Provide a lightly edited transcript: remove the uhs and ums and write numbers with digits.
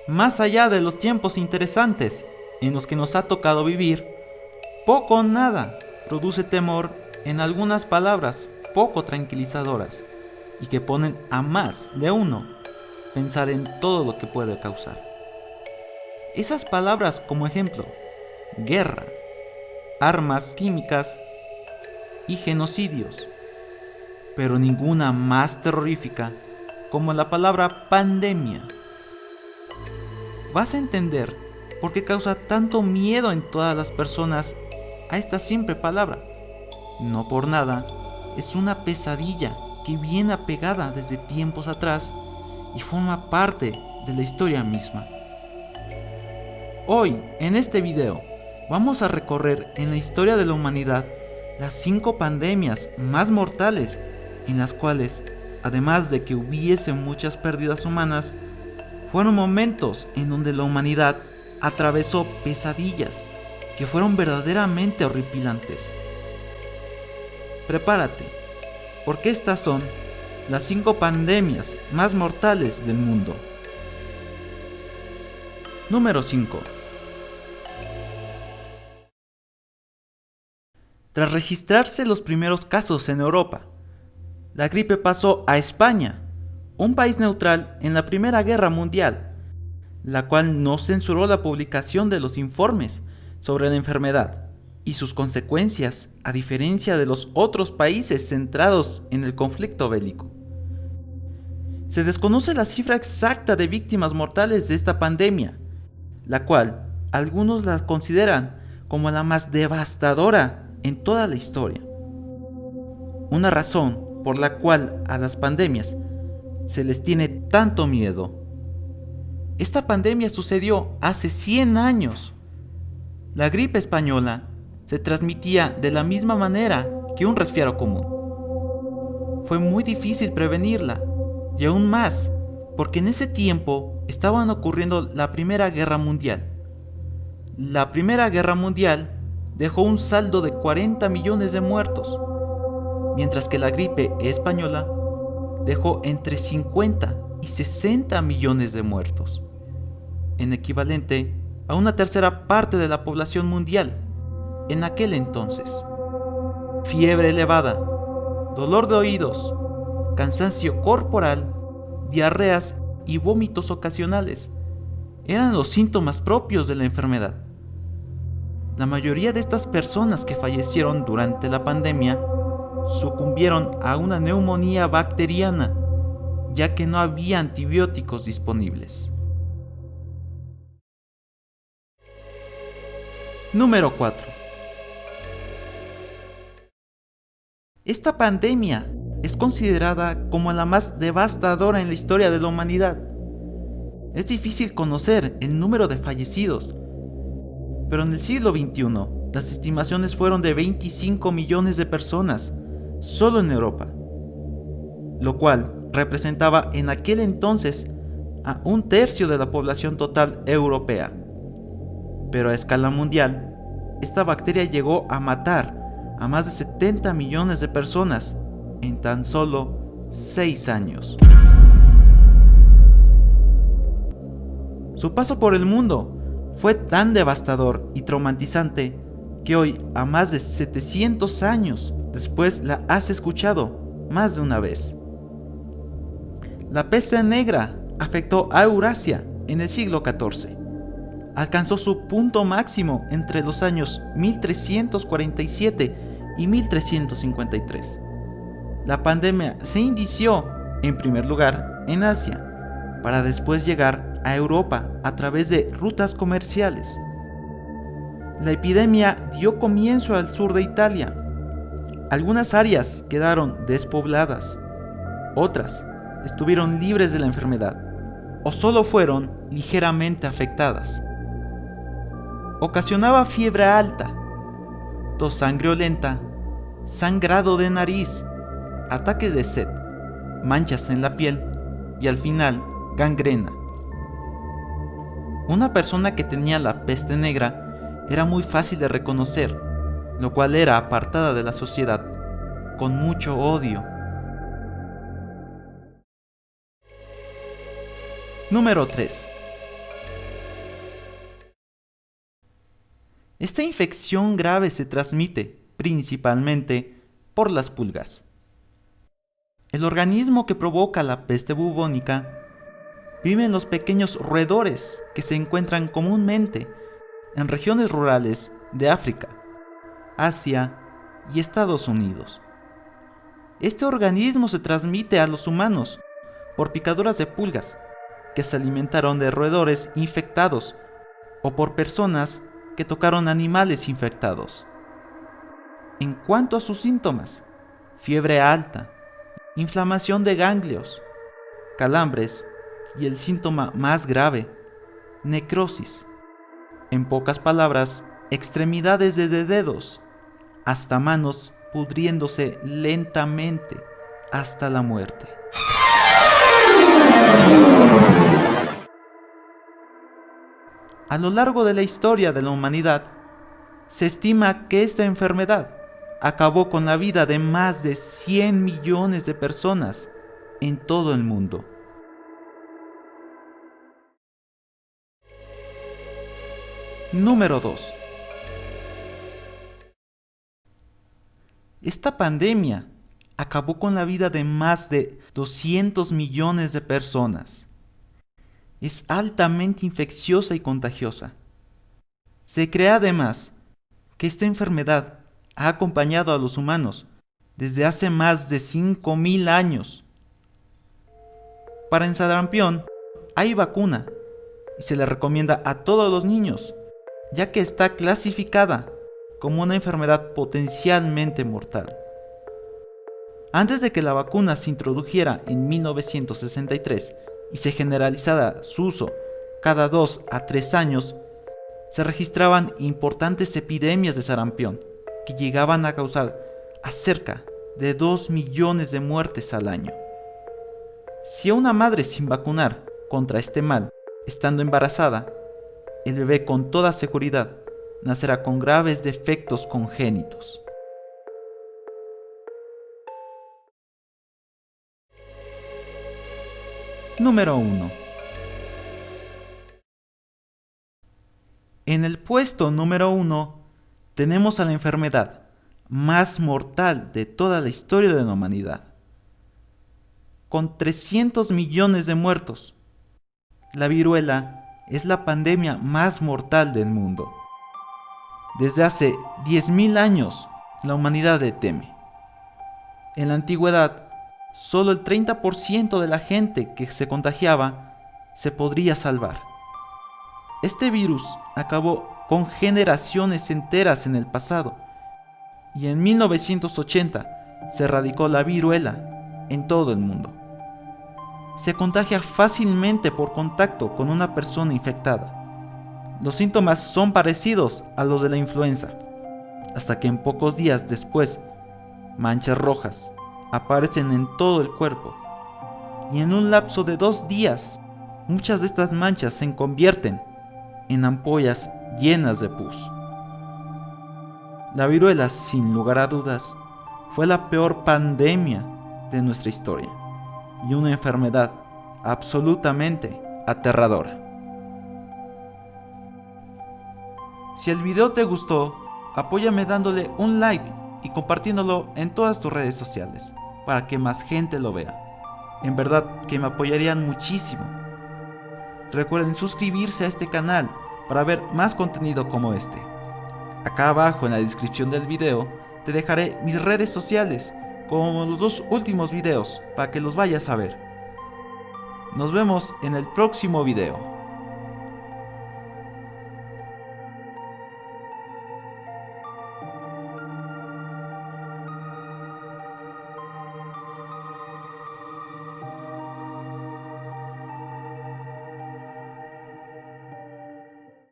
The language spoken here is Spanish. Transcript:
Más allá de los tiempos interesantes en los que nos ha tocado vivir, poco o nada produce temor en algunas palabras poco tranquilizadoras y que ponen a más de uno pensar en todo lo que puede causar. Esas palabras como ejemplo, guerra, armas químicas y genocidios, pero ninguna más terrorífica como la palabra pandemia. Vas a entender por qué causa tanto miedo en todas las personas a esta simple palabra. No por nada, es una pesadilla que viene apegada desde tiempos atrás y forma parte de la historia misma. Hoy, en este video, vamos a recorrer en la historia de la humanidad las 5 pandemias más mortales en las cuales, además de que hubiese muchas pérdidas humanas, fueron momentos en donde la humanidad atravesó pesadillas que fueron verdaderamente horripilantes. Prepárate, porque estas son las 5 pandemias más mortales del mundo. Número 5. Tras registrarse los primeros casos en Europa, la gripe pasó a España, un país neutral en la Primera Guerra Mundial, la cual no censuró la publicación de los informes sobre la enfermedad y sus consecuencias, a diferencia de los otros países centrados en el conflicto bélico. Se desconoce la cifra exacta de víctimas mortales de esta pandemia, la cual algunos la consideran como la más devastadora en toda la historia. Una razón por la cual a las pandemias se les tiene tanto miedo. Esta pandemia sucedió hace 100 años. La gripe española se transmitía de la misma manera que un resfriado común. Fue muy difícil prevenirla, y aún más, porque en ese tiempo estaban ocurriendo la Primera Guerra Mundial. La Primera Guerra Mundial dejó un saldo de 40 millones de muertos, mientras que la gripe española dejó entre 50 y 60 millones de muertos, en equivalente a una tercera parte de la población mundial en aquel entonces. Fiebre elevada, dolor de oídos, cansancio corporal, diarreas y vómitos ocasionales eran los síntomas propios de la enfermedad. La mayoría de estas personas que fallecieron durante la pandemia sucumbieron a una neumonía bacteriana, ya que no había antibióticos disponibles. Número 4. Esta pandemia es considerada como la más devastadora en la historia de la humanidad. Es difícil conocer el número de fallecidos, pero en el siglo XXI las estimaciones fueron de 25 millones de personas solo en Europa, lo cual representaba en aquel entonces a 1/3 de la población total europea. Pero a escala mundial, esta bacteria llegó a matar a más de 70 millones de personas en tan solo 6 años. Su paso por el mundo fue tan devastador y traumatizante que hoy, a más de 700 años después, la has escuchado más de una vez. La peste negra afectó a Eurasia en el siglo XIV. Alcanzó su punto máximo entre los años 1347 y 1353. La pandemia se inició, en primer lugar, en Asia, para después llegar a Europa a través de rutas comerciales. La epidemia dio comienzo al sur de Italia. Algunas áreas quedaron despobladas, otras estuvieron libres de la enfermedad o solo fueron ligeramente afectadas. Ocasionaba fiebre alta, tos sanguinolenta, sangrado de nariz, ataques de sed, manchas en la piel y al final gangrena. Una persona que tenía la peste negra era muy fácil de reconocer, lo cual era apartada de la sociedad con mucho odio. Número 3. Esta infección grave se transmite principalmente por las pulgas. El organismo que provoca la peste bubónica vive en los pequeños roedores que se encuentran comúnmente en regiones rurales de África, Asia y Estados Unidos. Este organismo se transmite a los humanos por picaduras de pulgas que se alimentaron de roedores infectados o por personas que tocaron animales infectados. En cuanto a sus síntomas, fiebre alta, inflamación de ganglios, calambres y el síntoma más grave, necrosis. En pocas palabras, extremidades desde dedos hasta manos pudriéndose lentamente hasta la muerte. A lo largo de la historia de la humanidad, se estima que esta enfermedad acabó con la vida de más de 100 millones de personas en todo el mundo. Número 2. Esta pandemia acabó con la vida de más de 200 millones de personas. Es altamente infecciosa y contagiosa. Se cree además que esta enfermedad ha acompañado a los humanos desde hace más de 5.000 años. Para el sarampión hay vacuna y se le recomienda a todos los niños, ya que está clasificada como una enfermedad potencialmente mortal. Antes de que la vacuna se introdujera en 1963 y se generalizara su uso cada 2 a 3 años, se registraban importantes epidemias de sarampión que llegaban a causar a cerca de 2 millones de muertes al año. Si a una madre sin vacunar contra este mal, estando embarazada, el bebé con toda seguridad nacerá con graves defectos congénitos. Número 1. En el puesto número 1 tenemos a la enfermedad más mortal de toda la historia de la humanidad. Con 300 millones de muertos, la viruela es la pandemia más mortal del mundo. Desde hace 10.000 años, la humanidad le teme. En la antigüedad, solo el 30% de la gente que se contagiaba se podría salvar. Este virus acabó con generaciones enteras en el pasado, y en 1980 se erradicó la viruela en todo el mundo. Se contagia fácilmente por contacto con una persona infectada. Los síntomas son parecidos a los de la influenza, hasta que en pocos días después, manchas rojas aparecen en todo el cuerpo, y en un lapso de 2 días, muchas de estas manchas se convierten en ampollas llenas de pus. La viruela, sin lugar a dudas, fue la peor pandemia de nuestra historia, y una enfermedad absolutamente aterradora. Si el video te gustó, apóyame dándole un like y compartiéndolo en todas tus redes sociales para que más gente lo vea. En verdad que me apoyarían muchísimo. Recuerden suscribirse a este canal para ver más contenido como este. Acá abajo en la descripción del video te dejaré mis redes sociales como los 2 últimos videos para que los vayas a ver. Nos vemos en el próximo video.